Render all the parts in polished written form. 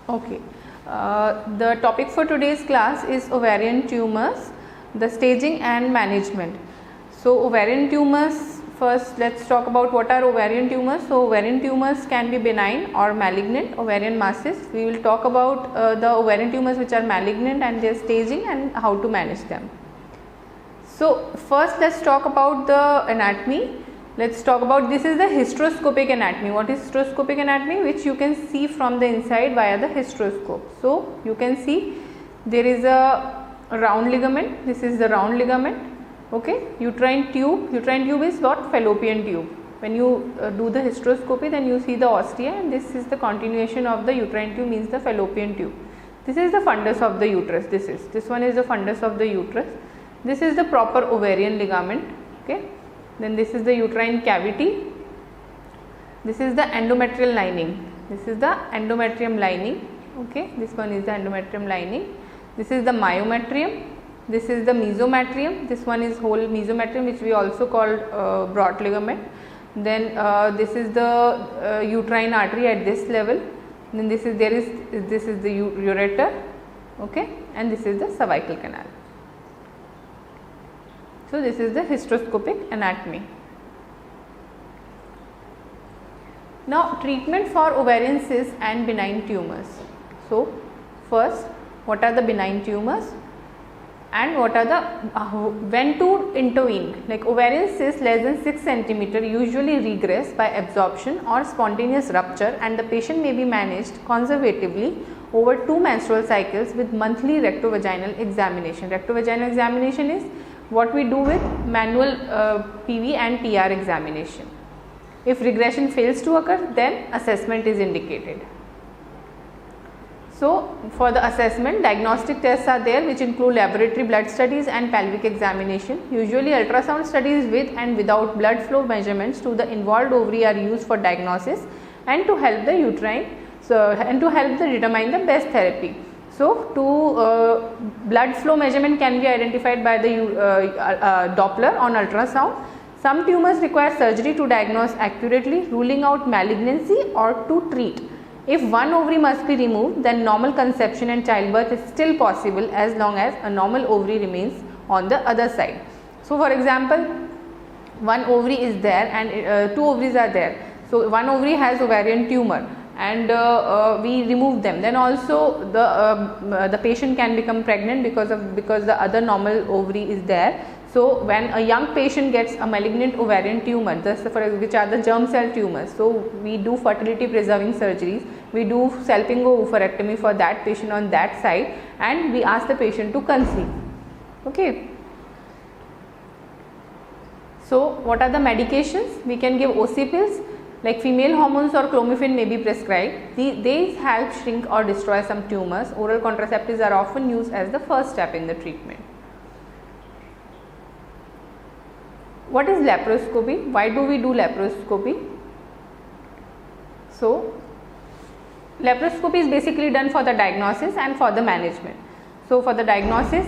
Okay. The topic for today's class is ovarian tumors, the staging and management. So, ovarian tumors, first let's talk about what are ovarian tumors. So, ovarian tumors can be benign or malignant ovarian masses. We will talk about the ovarian tumors which are malignant and their staging and how to manage them. So, first let's talk about the anatomy. Let's talk about, this is the hysteroscopic anatomy. What is hysteroscopic anatomy? Which you can see from the inside via the hysteroscope. So, you can see there is a round ligament. This is the round ligament. Okay, uterine tube. Uterine tube is what? Fallopian tube. When you do the hysteroscopy, then you see the ostia, and this is the continuation of the uterine tube, means the fallopian tube. This is the fundus of the uterus. This one is the fundus of the uterus. This is the proper ovarian ligament. Okay. Then this is the uterine cavity. This is the endometrial lining. This is the endometrium lining. Okay, this one is the endometrium lining. This is the myometrium. This is the mesometrium. This one is whole mesometrium, which we also called broad ligament. Then this is the uterine artery at this level. Then this is the ureter. Okay, and this is the cervical canal. So, this is the hysteroscopic anatomy. Now, treatment for ovarian cysts and benign tumors. So, first, what are the benign tumors and what are the when to intervene? Like ovarian cysts less than 6 cm usually regress by absorption or spontaneous rupture, and the patient may be managed conservatively over 2 menstrual cycles with monthly rectovaginal examination. Rectovaginal examination is what we do with manual PV and TR examination. If regression fails to occur, then assessment is indicated. So, for the assessment, diagnostic tests are there, which include laboratory blood studies and pelvic examination. Usually, ultrasound studies with and without blood flow measurements to the involved ovary are used for diagnosis and to help the uterine, and to help determine the best therapy. So, blood flow measurement can be identified by the Doppler on ultrasound. Some tumors require surgery to diagnose accurately, ruling out malignancy or to treat. If one ovary must be removed, then normal conception and childbirth is still possible as long as a normal ovary remains on the other side. So, for example, one ovary is there and 2 ovaries are there. So, one ovary has ovarian tumor and we remove them, then also the patient can become pregnant because the other normal ovary is there. So, when a young patient gets a malignant ovarian tumor, which are the germ cell tumors, so we do fertility preserving surgeries, we do salpingo oophorectomy for that patient on that side, and we ask the patient to conceive. Okay. So, what are the medications? We can give OC pills. Like female hormones or clomiphene may be prescribed. These help shrink or destroy some tumors. Oral contraceptives are often used as the first step in the treatment. What is laparoscopy? Why do we do laparoscopy? So, laparoscopy is basically done for the diagnosis and for the management. So, for the diagnosis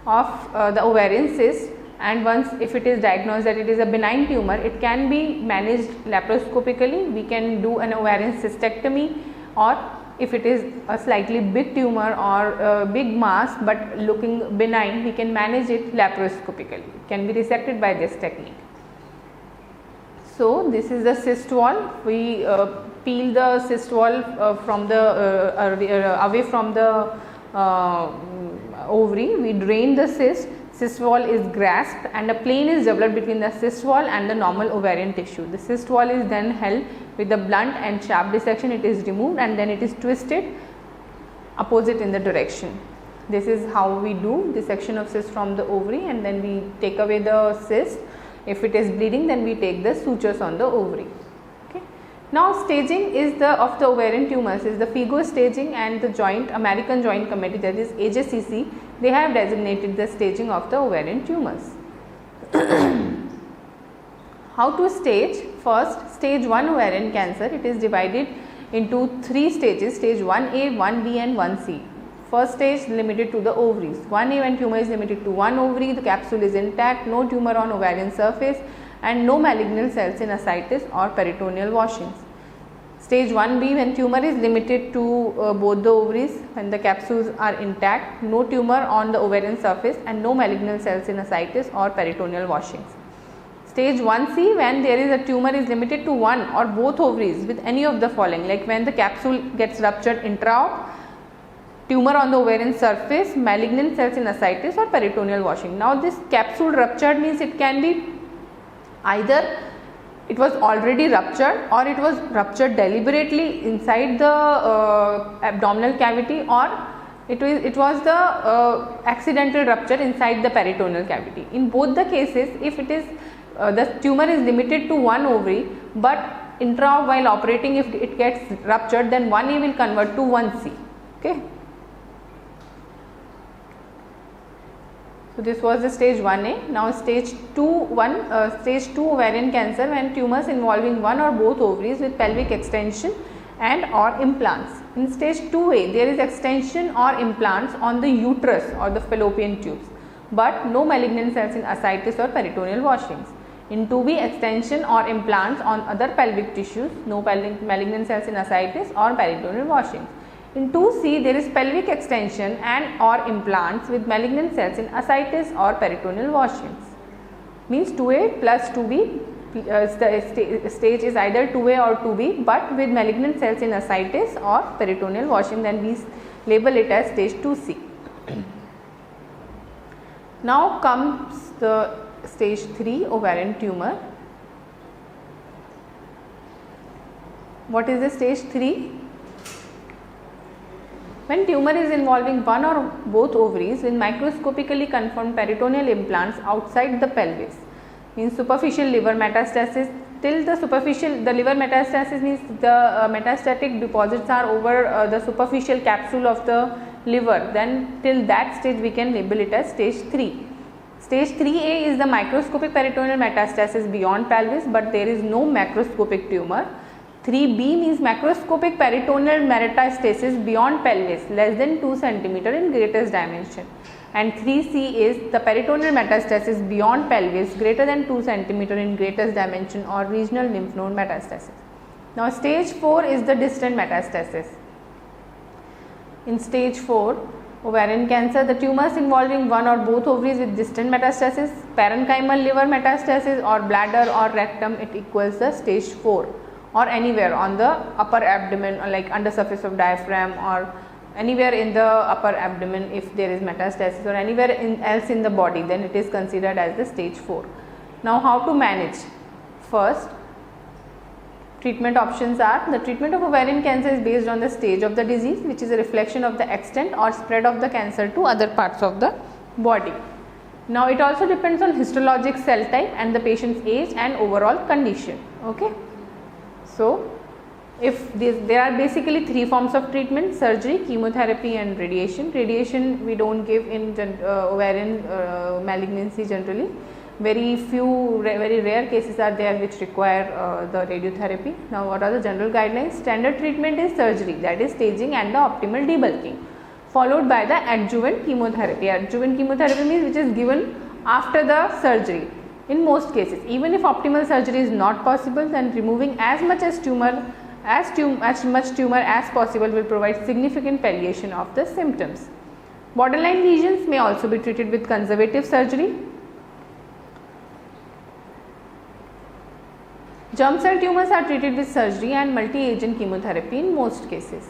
of the ovarian cyst, and once if it is diagnosed that it is a benign tumor, it can be managed laparoscopically. We can do an ovarian cystectomy, or if it is a slightly big tumor or a big mass but looking benign, we can manage it laparoscopically. It can be resected by this technique. So, this is the cyst wall. We peel the cyst wall from the away from the ovary. We drain the cyst. Cyst wall is grasped and a plane is developed between the cyst wall and the normal ovarian tissue. The cyst wall is then held with a blunt and sharp dissection. It is removed and then it is twisted opposite in the direction. This is how we do dissection of cyst from the ovary, and then we take away the cyst. If it is bleeding, then we take the sutures on the ovary. Okay. Now, staging is of the ovarian tumors is the FIGO staging, and the American Joint Committee, that is AJCC, they have designated the staging of the ovarian tumors. How to stage? First, stage 1 ovarian cancer, it is divided into 3 stages, stage 1A, 1B and 1C. First stage limited to the ovaries. 1A, when tumor is limited to one ovary, the capsule is intact, no tumor on ovarian surface and no malignant cells in ascites or peritoneal washings. Stage 1B, when tumor is limited to both the ovaries, when the capsules are intact, no tumor on the ovarian surface and no malignant cells in ascites or peritoneal washings. Stage 1C, when there is a tumor is limited to one or both ovaries with any of the following, like when the capsule gets ruptured intra-op, tumor on the ovarian surface, malignant cells in ascites or peritoneal washing. Now this capsule ruptured means it can be either it was already ruptured or it was ruptured deliberately inside the abdominal cavity, or it was the accidental rupture inside the peritoneal cavity. In both the cases, if it is the tumor is limited to one ovary but intra while operating, if it gets ruptured, then 1A will convert to 1C. Okay. So this was the stage 1A. Now stage 2 ovarian cancer, when tumors involving one or both ovaries with pelvic extension and or implants. In stage 2A, there is extension or implants on the uterus or the fallopian tubes, but no malignant cells in ascites or peritoneal washings. In 2B, extension or implants on other pelvic tissues, no malignant cells in ascites or peritoneal washings. In 2C, there is pelvic extension and or implants with malignant cells in ascites or peritoneal washings. Means 2A plus 2B, stage is either 2A or 2B, but with malignant cells in ascites or peritoneal washing, then we label it as stage 2C. Now comes the stage 3 ovarian tumor. What is the stage 3? When tumor is involving one or both ovaries with microscopically confirmed peritoneal implants outside the pelvis, means superficial liver metastasis. Till the liver metastasis means the metastatic deposits are over the superficial capsule of the liver, then till that stage we can label it as stage 3. Stage 3A is the microscopic peritoneal metastasis beyond pelvis, but there is no macroscopic tumor. 3B means macroscopic peritoneal metastasis beyond pelvis, less than 2 cm in greatest dimension, and 3C is the peritoneal metastasis beyond pelvis greater than 2 cm in greatest dimension or regional lymph node metastasis. Now stage 4 is the distant metastasis. In stage 4 ovarian cancer, the tumors involving one or both ovaries with distant metastasis, parenchymal liver metastasis or bladder or rectum, it equals the stage 4, or anywhere on the upper abdomen, or like under surface of diaphragm, or anywhere in the upper abdomen if there is metastasis, or anywhere else in the body, then it is considered as the stage 4. Now how to manage? First, treatment options are: the treatment of ovarian cancer is based on the stage of the disease, which is a reflection of the extent or spread of the cancer to other parts of the body. Now it also depends on histologic cell type and the patient's age and overall condition. Okay. So if there are basically 3 forms of treatment: surgery, chemotherapy and radiation. Radiation we don't give in ovarian malignancy generally. Very few, very rare cases are there which require the radiotherapy. Now what are the general guidelines? Standard treatment is surgery, that is staging and the optimal debulking, followed by the adjuvant chemotherapy. Adjuvant chemotherapy means which is given after the surgery. In most cases, even if optimal surgery is not possible, then removing as much tumor as possible will provide significant palliation of the symptoms. Borderline lesions may also be treated with conservative surgery. Germ cell tumors are treated with surgery and multi-agent chemotherapy in most cases.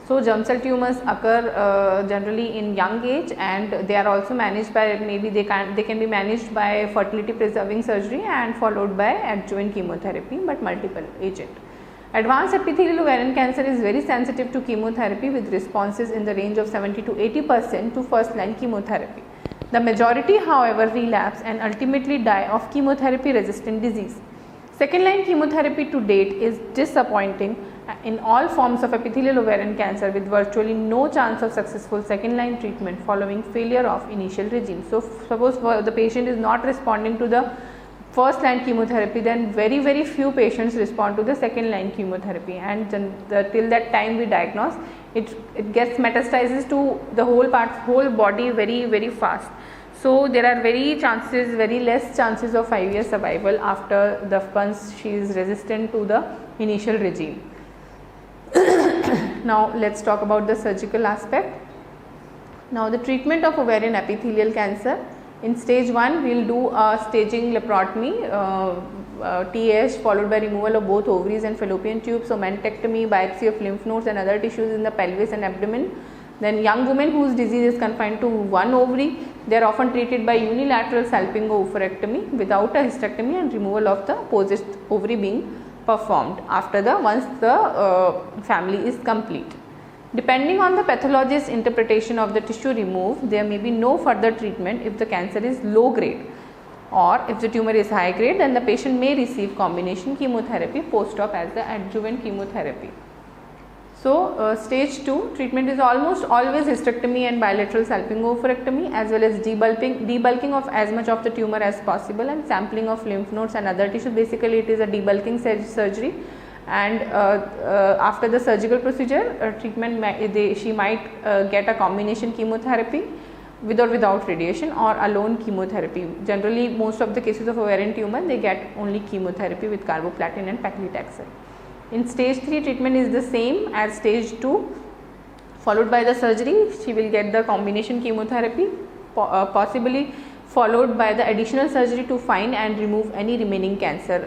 So germ cell tumors occur generally in young age, and they are also managed by, maybe they can be managed by fertility preserving surgery and followed by adjuvant chemotherapy, but multiple agent. Advanced epithelial ovarian cancer is very sensitive to chemotherapy with responses in the range of 70 to 80% to first line chemotherapy. The majority, however, relapse and ultimately die of chemotherapy resistant disease. Second line chemotherapy to date is disappointing in all forms of epithelial ovarian cancer, with virtually no chance of successful second line treatment following failure of initial regime. So suppose the patient is not responding to the first line chemotherapy, then very few patients respond to the second line chemotherapy, and till that time we diagnose, it gets metastasizes to the whole body very fast. So there are very less chances of 5 years survival after once she is resistant to the initial regime. Now let's talk about the surgical aspect. Now the treatment of ovarian epithelial cancer. In stage 1 we will do a staging laparotomy, TAH, followed by removal of both ovaries and fallopian tubes, so mantectomy, biopsy of lymph nodes and other tissues in the pelvis and abdomen. Then young women whose disease is confined to one ovary, they are often treated by unilateral salpingo-oophorectomy without a hysterectomy and removal of the opposite ovary being performed once the family is complete. Depending on the pathologist's interpretation of the tissue removed, there may be no further treatment if the cancer is low grade, or if the tumor is high grade, then the patient may receive combination chemotherapy post-op as the adjuvant chemotherapy. So, stage 2 treatment is almost always hysterectomy and bilateral salpingo-oophorectomy, as well as debulking of as much of the tumor as possible and sampling of lymph nodes and other tissues. Basically, it is a debulking surgery, and after the surgical procedure, she might get a combination chemotherapy with or without radiation, or alone chemotherapy. Generally, most of the cases of ovarian tumor, they get only chemotherapy with carboplatin and paclitaxel. In stage 3, treatment is the same as stage 2, followed by the surgery. She will get the combination chemotherapy, possibly followed by the additional surgery to find and remove any remaining cancer.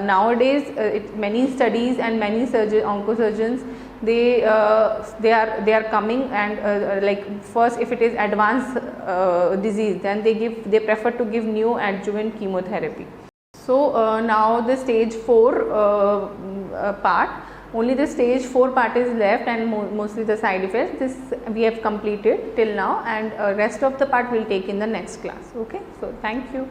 Nowadays, many studies and many oncosurgeons, they are coming, and like first, if it is advanced disease, then they prefer to give neoadjuvant chemotherapy. So now the stage 4 part, only the stage 4 part is left, and mostly the side effects. This we have completed till now, and rest of the part we will take in the next class. Okay, so thank you.